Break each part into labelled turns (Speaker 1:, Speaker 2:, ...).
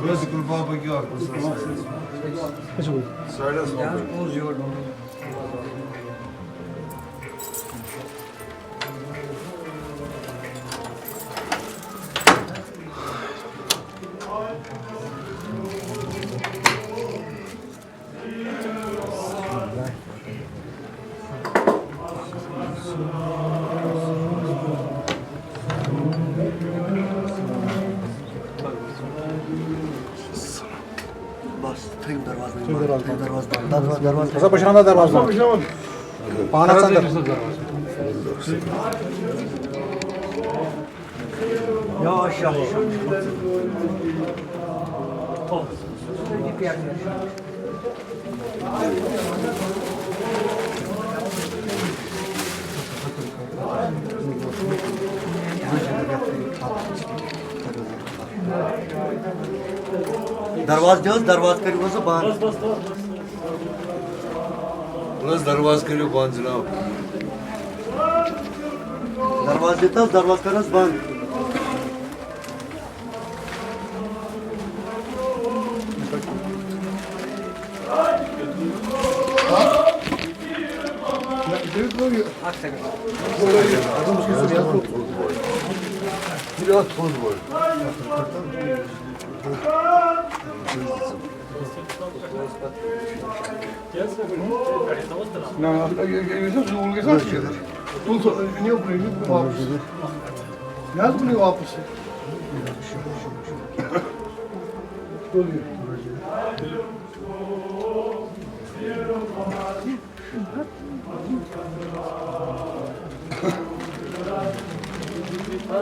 Speaker 1: Burası kurbağa bakıyor haklısın. Söyle sonra.
Speaker 2: Kısa başına darvazdan. Bana sen de.
Speaker 3: Yavaş yavaş. दरवाज करीब से बाहर
Speaker 1: Burası darvaz kırıyor ban Cenab.
Speaker 3: दरवाज देता दरवाज करस बंद
Speaker 1: Biraz toz var.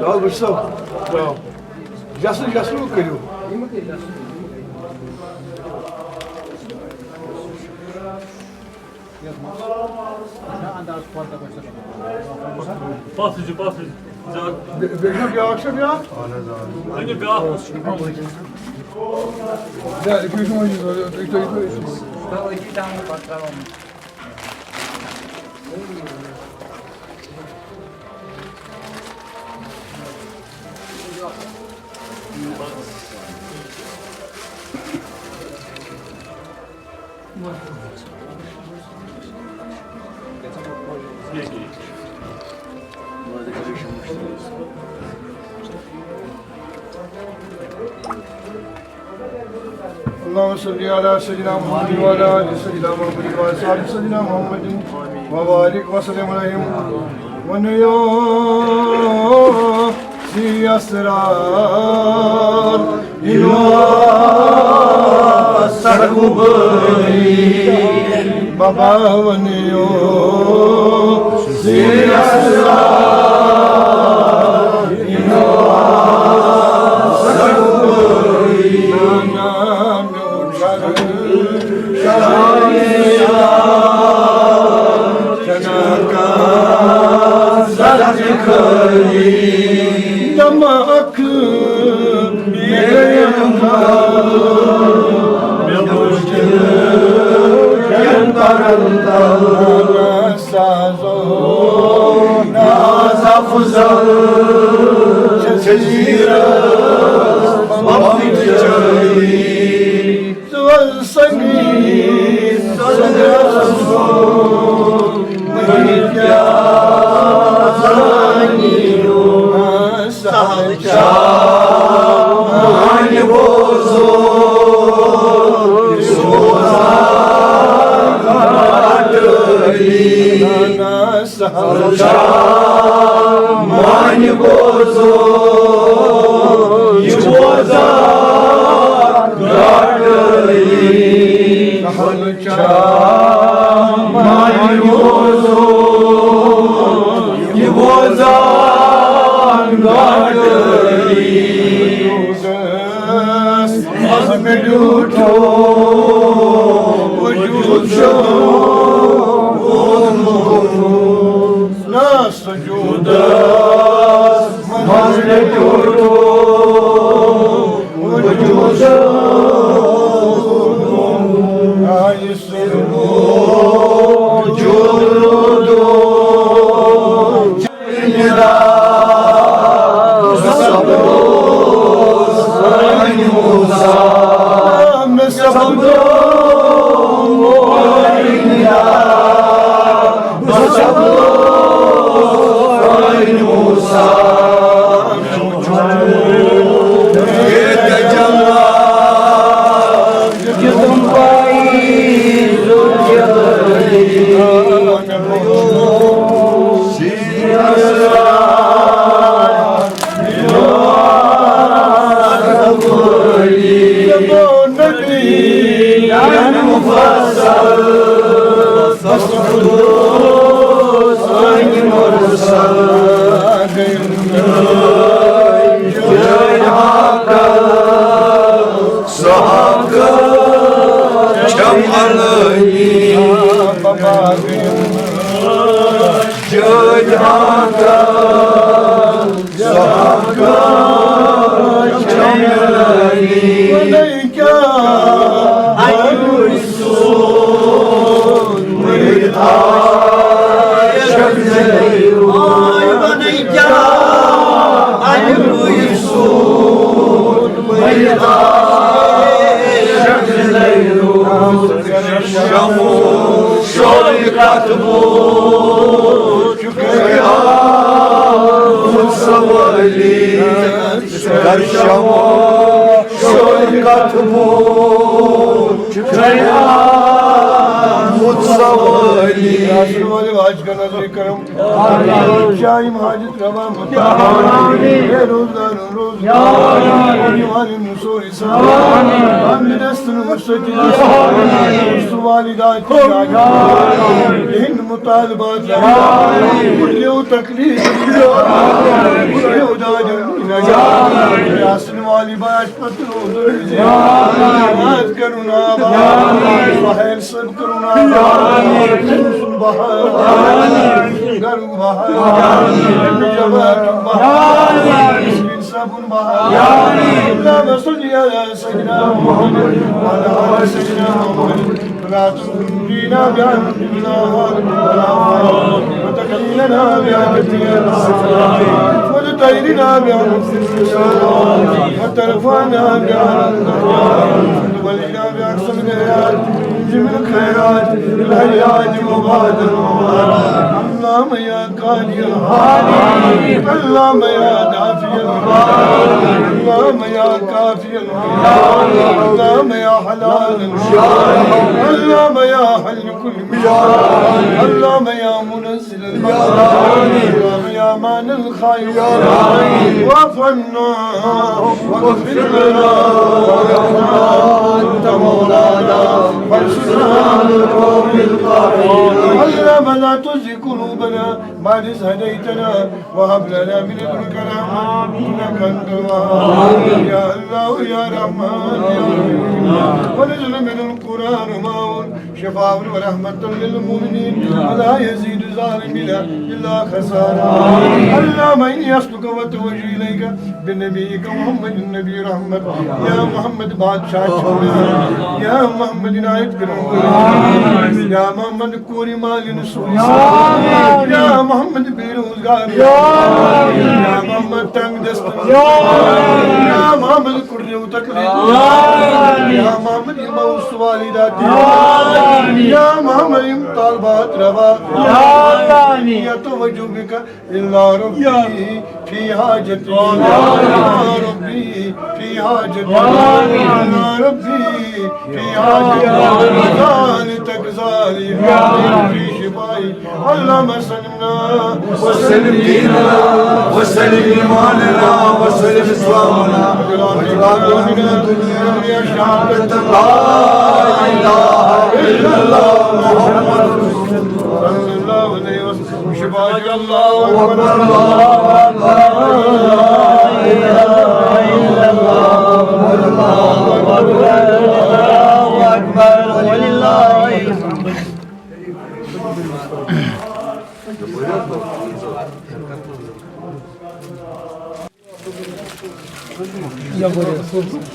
Speaker 4: Al Gustavo. Bravo. Jasno mu kariyo?
Speaker 5: Basıcı.
Speaker 4: Bekle bir akşam ya.
Speaker 5: Hangi bir
Speaker 4: Ya, iki gün oynuyoruz. Allahümme salli ala seyyidina Muhammedin ve ala ali seyyidina Muhammedin ve ala sahibi seyyidina Muhammedin ve barik ve sellem aleyhim ve neyâ siyasrar ilâ sargubri baba ve neyâ siyasrar ilâ sargubri Nasıl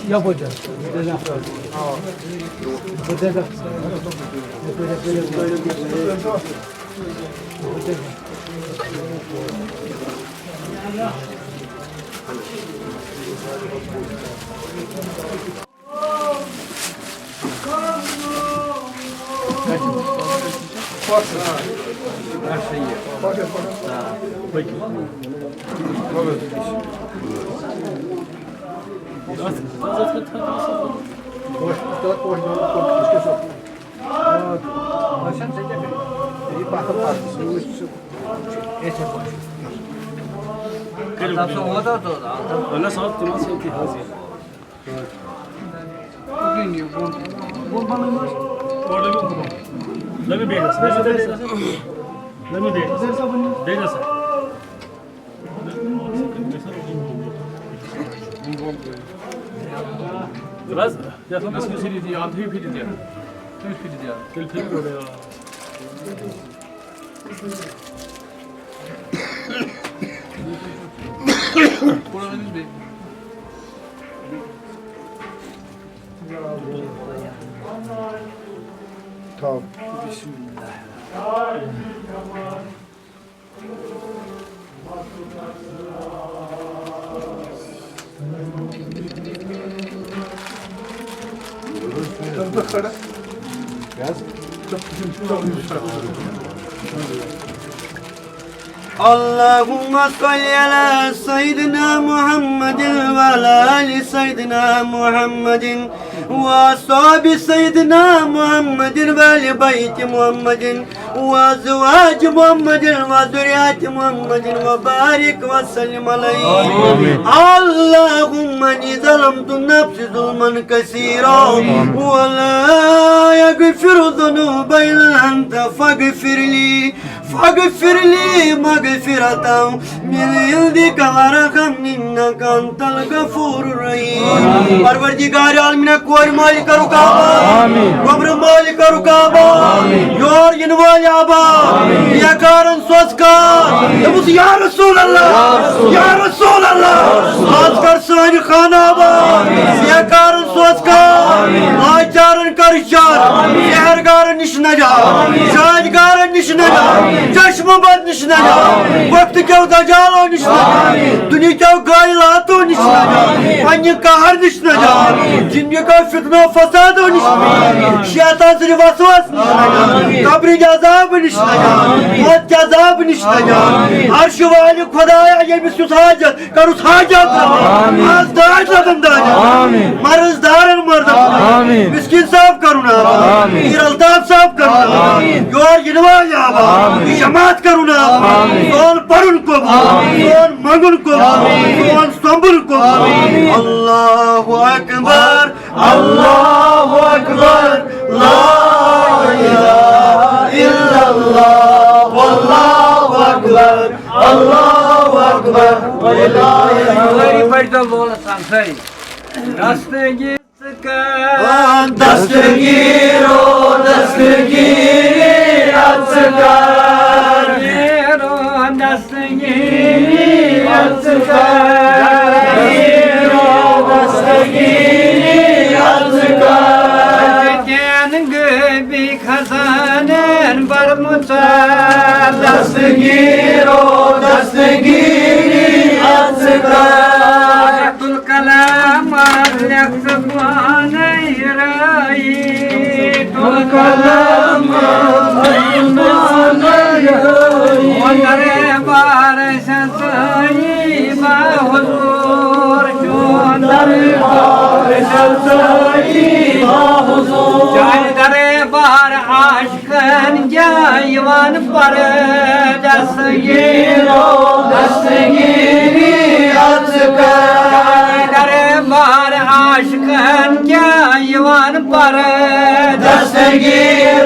Speaker 2: Yapacağız.
Speaker 5: Öyle saat temas etti hazır. Orada bir okuma. Let me be this. Let me be this. Let me be this. Be this. Biraz ya tam nasıl seri diye antep pidi diye. Tüy pidi diye. Tel pidi böyle ya. Kullanınız bir.
Speaker 4: Tamam.
Speaker 3: اللهم صل على سيدنا محمد وعلى آل سيدنا محمد وأصحاب سيدنا محمد وآل بيت محمد وأزواج محمد وذريات محمد وبارك وسلم عليه اللهم إني ظلمت نفسي ظلما كثيرا ولا يغفر الذنوب إلا أنت فاغفر لي مغفرة من عندك ورحم إنك أنت الغفور الرحيم परवरदिगार आलमीन कोर मालिक रुकाबा कब्र मालिक रुकाबा योर यनवाल आबा या कारण सोचका नबुस या रसूल अल्लाह आज कर सानी खाना बा या कारण सोचका आचारण कर चार शहरगार निशनजा शाजगार निशनजा चश्मबद निशनजा वक्त के दजाल निशनजा दुनिया के गायलातो निशनजा पन्ने कहर निशनजा जिंदगी का फितना फसाद निशनजा शैतान से वसवास निशनजा कब्र के अजाब निशनजा मौत के अजाब निशनजा अर्श वाले खुदाया ये बिसुस हाजत करुस हाजत आज दाज लगन दाज मर्ज दारन मर्द मिस्किन साफ करुना इरल्ताफ साफ करुना योर जिनवा याबा जमात करुना सोन परुन को सोन मंगुन को सोन संबुल को अल्लाहु अकबर ला इलाहा इल्लल्लाह वल्लाहु Akbar
Speaker 6: Very first of all, Sansari. Dastagir
Speaker 3: Dastagir Atskar
Speaker 6: Dastagir Atskar Gibi kazanen var mutar
Speaker 3: Dastagir Atskar
Speaker 6: Tul kalam yaksıban eyrayi Tul kalam Onları barışan sayıma huzur Onları barışan sayıma huzur Caydare bar aşkın yayvan bar Dastagir Caydare bar aşkın yayvan bar
Speaker 3: Dastagir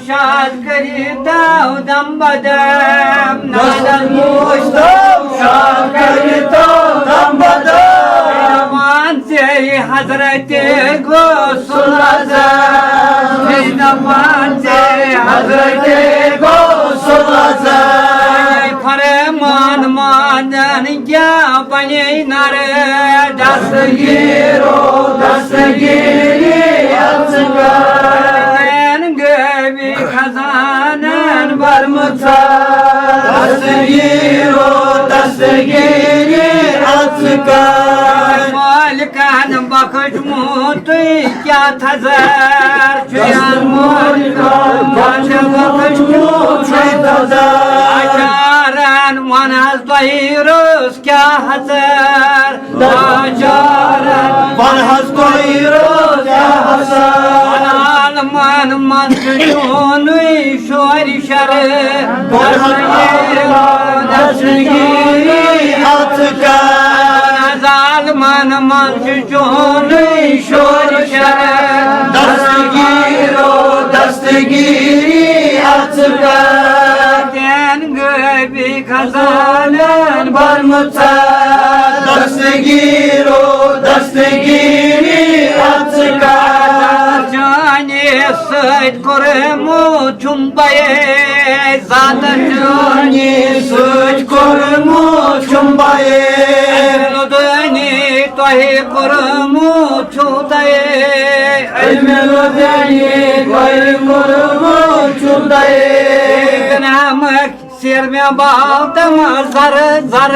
Speaker 6: Şad kari davdam badam Nadal muştam
Speaker 3: Şad kari davdam badam
Speaker 6: Aman sey hazreti Gossul Azam Aman sey hazreti
Speaker 3: Gossul Azam
Speaker 6: Pare क्या बने नर दस्तगीरो दस्तगीरी अचकन गवी खजानन बरमुचा दस्तगीरो दस्तगीरी अचकन मालिकान बखश मोतुई क्या थजर चुयान मालिकान बखश मोतुई थजर one हज क्या हजर one हज क्या हजर मन मन चोनुई शोर शर जाल मन मन चोनुई शोर शर दस्तगीरी गवी खजानन बरमुचा दस्तगीरो दस्तगीरी अचकन जाने सैद कोरमो चुंबाए ज़ादा जाने सैद कोरमो चुंबाए लोदनी तोहे कोरमो चुदाए लोदनी तोहे कोरमो चुदाए नामक सिर में बातम जर जर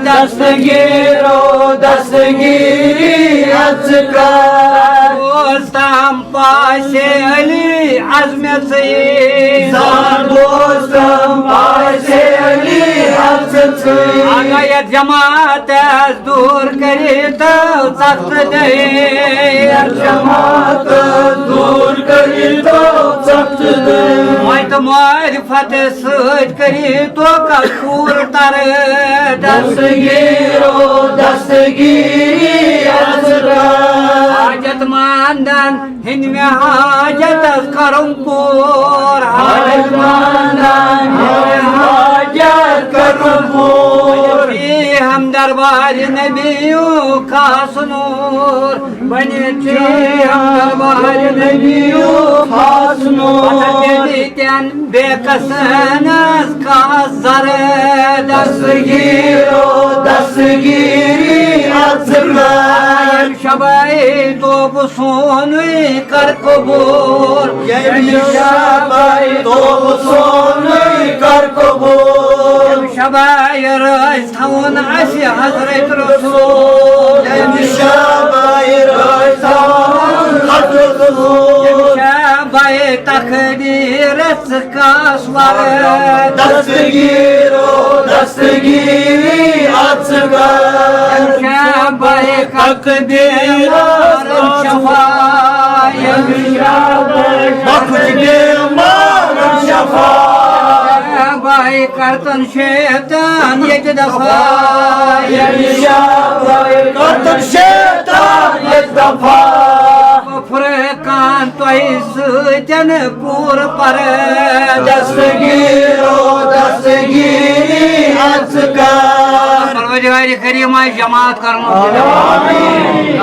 Speaker 6: दस्तगीरो दस्तगीरी अचकन दोस्तम पासे अली अज़्म से दोस्तम पासे अली अज़्म से आगायत जमात दूर करी तो सख्त दे जमात दूर करी तो सख्त दे मत मारिफत सच करी तो कसूर तर दस्तगीरो दस्तगीरी अचकन हाजत मानदन हिंद में हाजत करूं पूर हाजत मानदन हाजत करूं पूर हम दरबार नबियों का सुनूर बने थे हम दरबार नबियों का सुनूर बेकसनस का जर दस्तगीरो दस्तगीरी अचकन शबाई तो सोनुई कर कबूर शबाई तो सोनुई कर कबूर शबाई रस थाउन असी हजरत रसूल शबाई रस थाउन हजरत रसूल शबाई तकदीर का स्वर दस्तगीरो दस्तगीरी अचकन शबाई तकदीर शफाई शफाई करतन शैतान ये दफा करतन शैतान ये दफा फुरकान तन पूर पर दस्तगीरो दस्तगीरी अचकन परवरदिगार करीम जमात करनो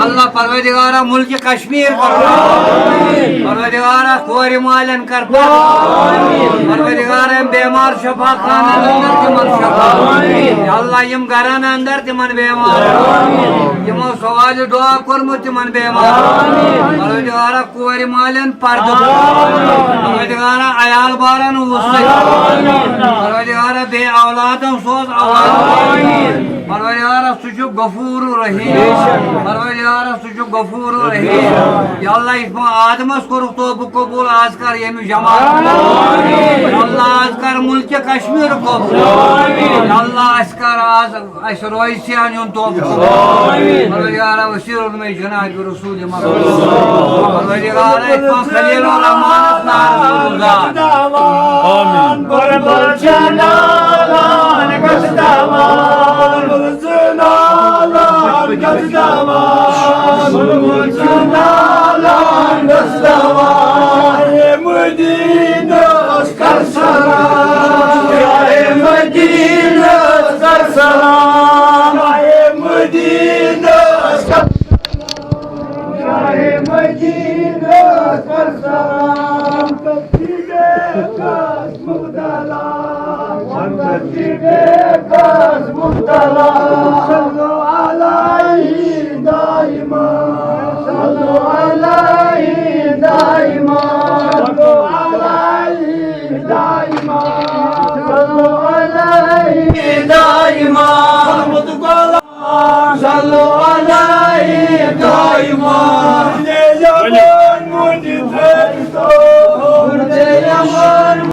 Speaker 6: अल्लाह परवरदिगार मुल्क कश्मीर करनो परवरदिगार कोर मालन कर परवरदिगार बीमार शफा खान अंदर तिमन शफा अल्लाह यम घरन अंदर तिमन बीमार यमो सवाल दुआ करमु तिमन बीमार परवरदिगार कोर मालन पर्द परवरदिगार अयाल बारन परवरदिगार बे औलादन सोज औलाद परवरदिगार सुजु गफूर रहीम परवरदिगार सुजु गफूर रहीम या अल्लाह इसमें आदमस करो तो कबूल आज कर यम जमात अल्लाह आज कर मुल्क कश्मीर को अल्लाह आज कर आज अस रोइसियान युन तो परवरदिगार वसीर में जनाब रसूल परवरदिगार खलील रहमान आमीन बरबर जलालान गजदामान जलालान गजदामान जलालान गजदामान मदीना अस्कर सलाम मदीना अस्कर सलाम मदीना अस्कर मदीना अस्कर सलाम तस्बीह कास मुदला तस्बीह कास मुदला
Speaker 3: صلوا عليه دائما يمن مجدد يمن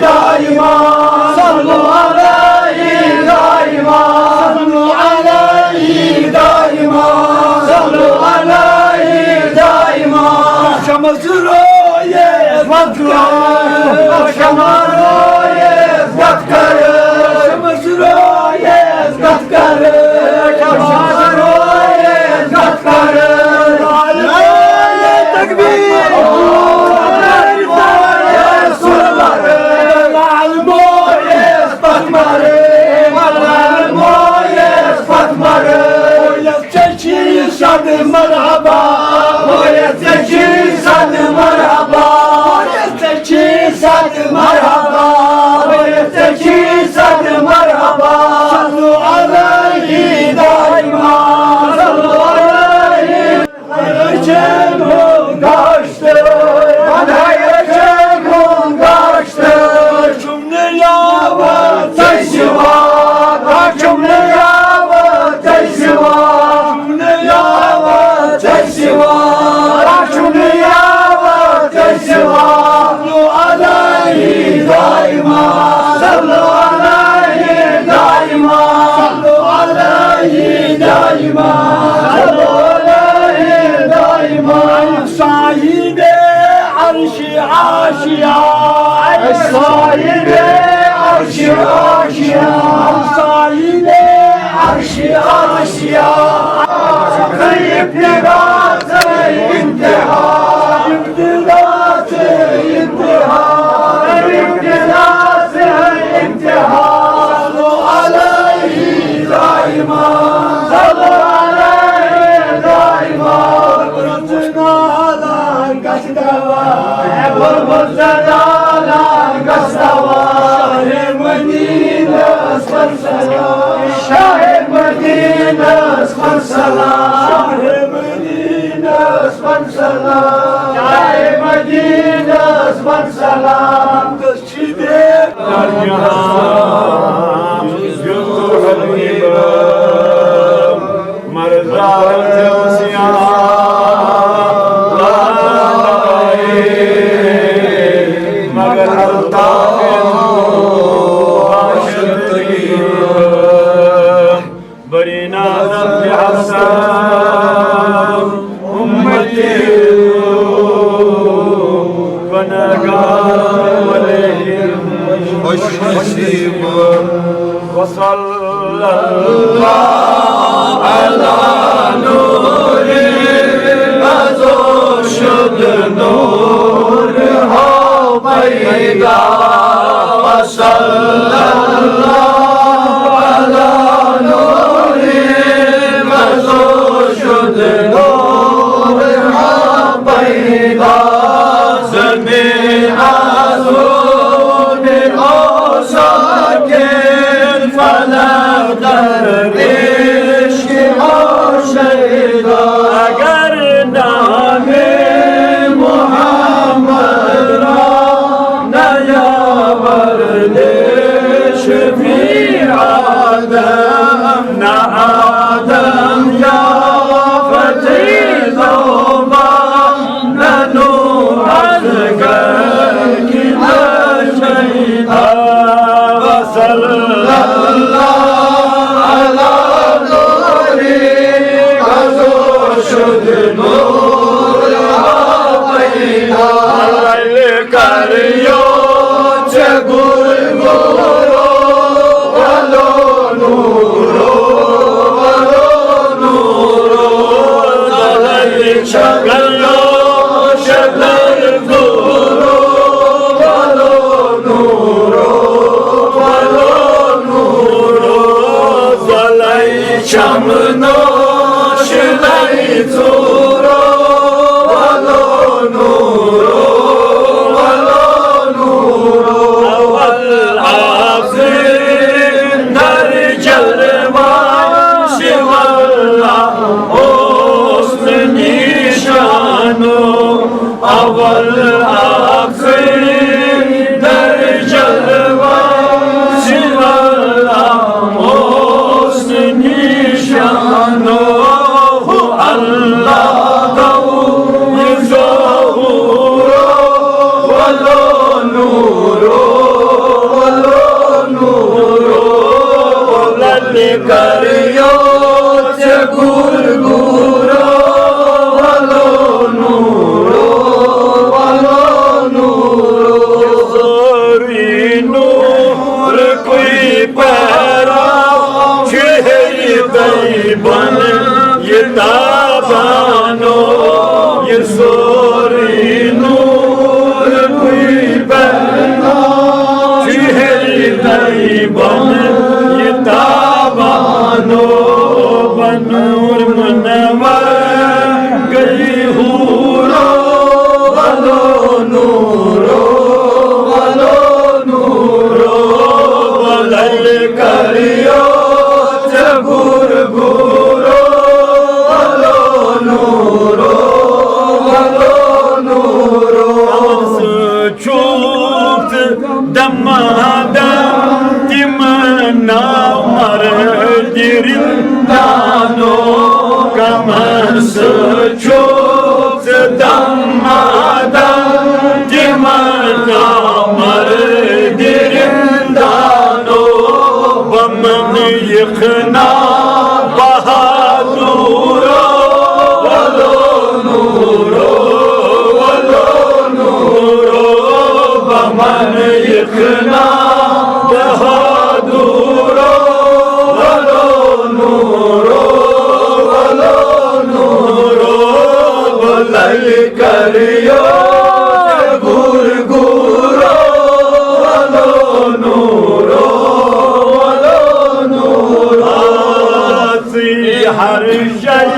Speaker 3: دائما صلوا عليه دائما صلوا عليه دائما صلوا عليه دائما شمس رؤية مذكر شمس رؤية مذكر شمس رؤية مذكر شمس رؤية مذكر تكبير صد مرحبا ويستجي صد مرحبا ويستجي صد مرحبا ويستجي صد مرحبا صلوا عليه دائما صلوا عليه يجيبهم قاشتر وانا يجيبهم قاشتر جملة يابا تيسوا جملة يابا تيسوا صلوا عليه دائما صلوا عليه دائما صلوا عليه دائما صلوا عليه دائما صاحب عرش عاشيا صاحب عرش عاشيا صاحب عرش عاشيا خيب لغاية انتهاء لغاية انتهاء لغاية انتهاء صلوا عليه دائما صلوا عليه دائما قرتنا على قصدوا قربتنا على قصدوا شاهد مدينة اسفل سلام شاهد مدينة اسفل سلام شاهد مدينة اسفل سلام شاهد مدينة اسفل سلام تشجيع الجهان يطرح الإمام مرزا التوسيع مگر الطاف برينا ذنب حسن أمتي ونقال وليهم وصلى الله على نور مزوشد نورها بيضا وصلى الله على نور مزوشد نورها بيضا سمع صوت ساكن فلا درويش عاشقا اگر نام محمد را نیاورده شفیع آدم نه آدم یا فتیل توبه نه نوح از گرکی نشیده وصلی الله علی نوری غزو شد نور پیدا لیل کریو چه گل گورو ولو نورو دلیل شگلو شگل گورو ولو نورو دلیل شمنو شگل زورو ولو نورو اول آخر در جلوان شوالا حسن نیشانو اول آخر در جلوان شوالا حسن نیشانو
Speaker 7: पैरा शहरी तैयबन ये ताबानो ये सोरी नूर कोई पैरा शहरी तैयबन ये ताबानो बनूर मनवर गई हूरो वलो नूरो वलल करियो जगुर गुरो वलो नूरो छूत दमादम तिमना मर दिरिंदानो कमस छूत दमादम तिमना मर दिरिंदानो बमन यखना बहादुरो वलो नूरो बमन यखना बहादुरो वलो नूरो वलल करियो गुर गुरो वलो नूरो हर शय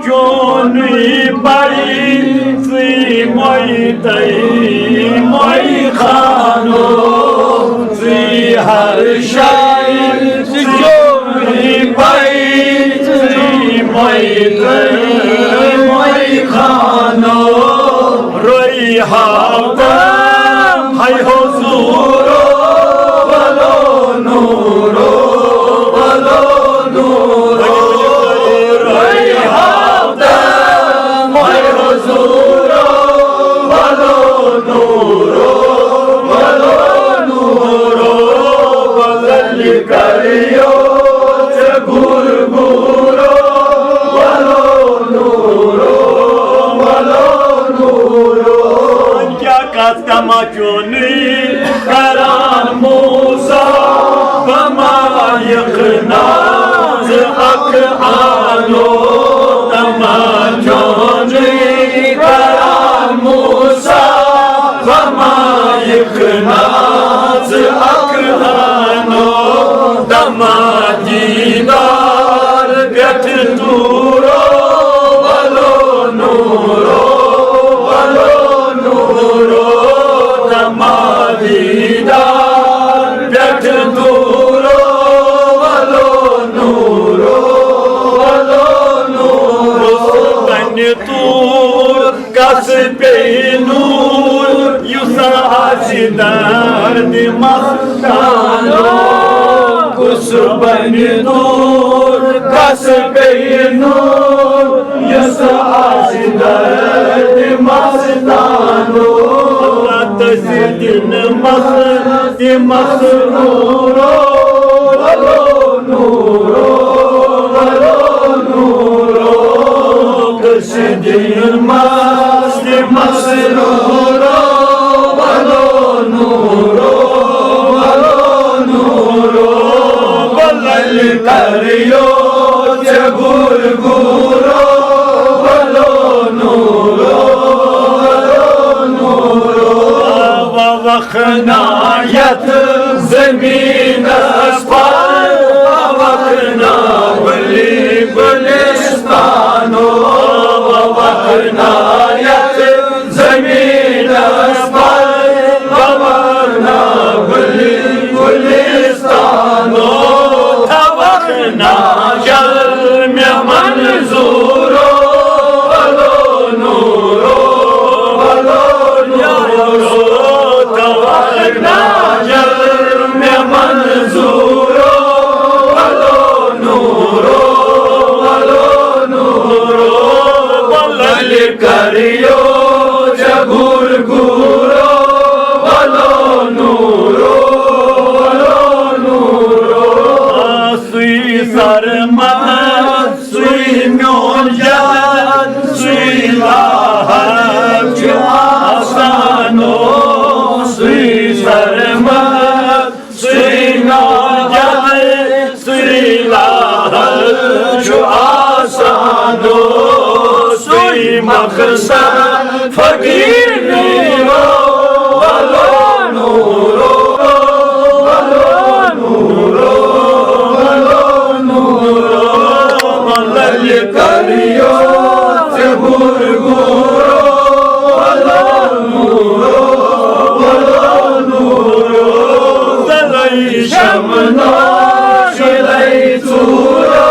Speaker 7: चोनी बड़ी सी मोई दई मोई खानो सी हर शय चोनी बड़ी सी मोई दई मोई खानो रोई हावता हाय हुजूरो वलो नूरो करियो गुर गुरो वलो नूरो क्या कदम चुनी करान मूसा बमायक नाज हक आनो तमा चुनी करान मूसा बमायक नाज हक आनो दीदार गठ दूरो वलो नूरो दीदार गठ दूरो वलो नूरो बन तूर कस पे नूर युसा आशिदार दिमस्तानो कुछ बन नूर कस पे नूर यस आशिदर मस्तानो तस्दीन मस्त मसरूरो वलो नूरो तस्दीन मस्त मसरूरो वलो नूरो वलल करियो जगुर गुरो वलो नूरो वखनायत ज़मीन पर वखना बली गुलिस्तानो वखनायत ज़मीन पर वखना बली गुलिस्तानो वखना जल में मंजूरो वलो नूरो वखना जल में मंजूरो वलो नूरो वलल करियो जगुर गुरो वलो नूरो सुई सरमत सुई म्योन जात सुई लाहब आसानो सुई सरमत सुई म्योन मकसद फकीर नीरो वलो नूरो वलो नूरो वलो नूरो मलल करियो से गुरगुरो वलो नूरो वलो नूरो जलई शमनो शिलई चूरो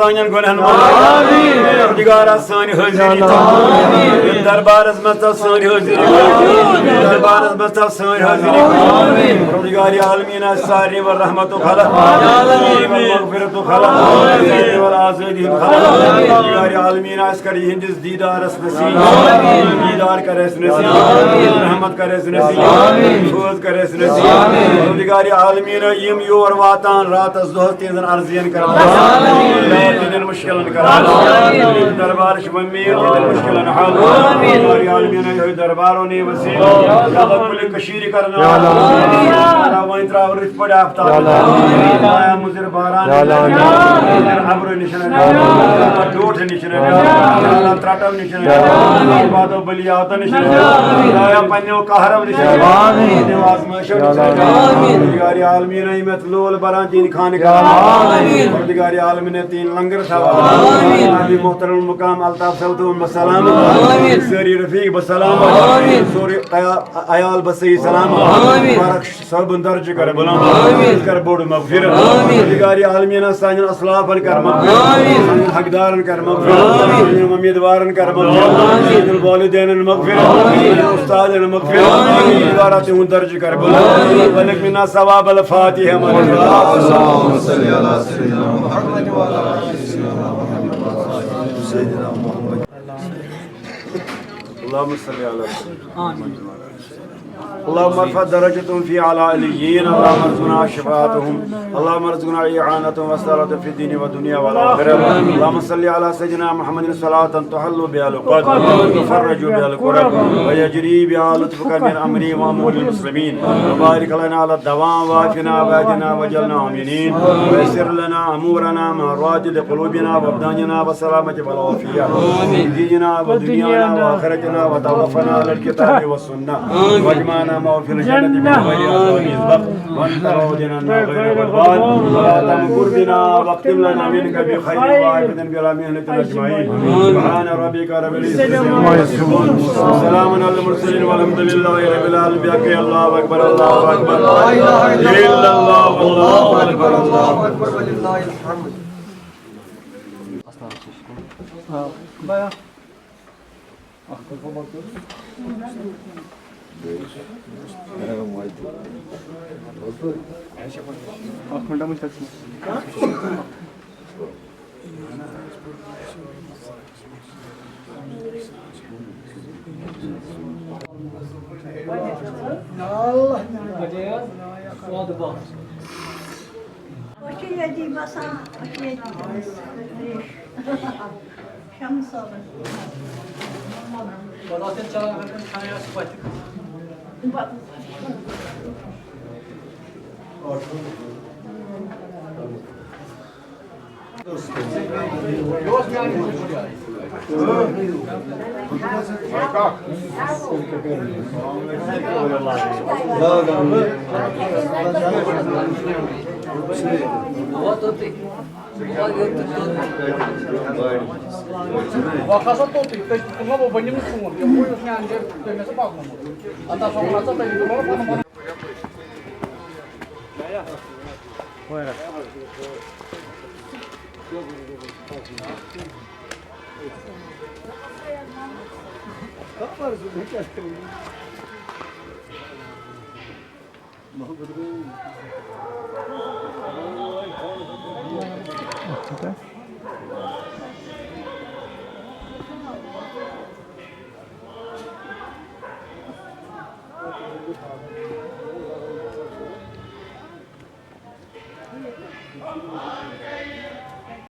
Speaker 7: सानियन गुनहन दिगारा सानी हाजिरी दरबारस में तब सानी हाजिरी दरबारस में तब सानी हाजिरी दिगारी आलमीन सारी व रहमत खला मगफिरत खला व आज़ादी खला दिगारी आलमीन कर हिंदिस दीदारस नसीब दीदार करस नसीब रहमत करस नसीब फौज करस नसीब दिगारी आलमीन यम योर वातान रातस दोहस तेजन अर्जियन कर दिन मुश्किल दरबार शमीर मुश्किल हल आलमीन दरबारों ने वसील कुल कशीर करना वहीं त्राव रिफ पड़े आफ्ताब मुजर बारान अब्र निशन डोठ निशन त्राटव निशन बादो बलियात निशन या पन्नो कहरव निशन निवास मशो निशन दिगारी आलमीन में लोल बरान तीन खान का दिगारी आलमीन तीन लंगर नबी मोहतरम मुकाम अल्ताफ सऊद बसलाम सरी रफीक बसलाम सोरी अयाल बसई सलाम बारक सब दर्ज कर बुलंद कर बोड़ मगफिरत दिगारी आलमीन साजन असलाफन कर मगफिरत हकदारन कर मगफिरत उम्मीदवारन कर मगफिरत वालिदैन मगफिरत उस्तादन मगफिरत दिगारा तू दर्ज कर बुलंद वलक मिना सवाब अल फातिहा अल्लाहुम्मा सल्ली अला सय्यिदना मुहम्मद व अला सय्यिदना मुहम्मद अल्लाहुम्मा सल्ली अला اللهم ارفع درجتهم في اعلى اليين اللهم ارزقنا شفاعتهم اللهم ارزقنا اعانتهم واستراتهم في الدين والدنيا والاخره اللهم صل على سيدنا محمد صلاه تحل بها العقد وتفرج بها الكرب ويجري بها لطفك من امر وامور المسلمين وبارك لنا على الدوام وافنا وادنا وجلنا امنين ويسر لنا امورنا مع راجد قلوبنا وابداننا والسلامه والعافيه ديننا ودنيانا واخرتنا وتوفنا على الكتاب والسنه واجمعنا في الجنة من غير أسباب يسبق وأنت راضنا غير غضبان ولا تمكر بنا واكتب لنا منك بخير وعافية بلا مهنة أجمعين سبحان ربك رب العزة عما يصفون وسلام على المرسلين والحمد لله رب العالمين الله أكبر الله أكبر لا إله إلا الله والله أكبر الله أكبر ولله الحمد
Speaker 2: Okay.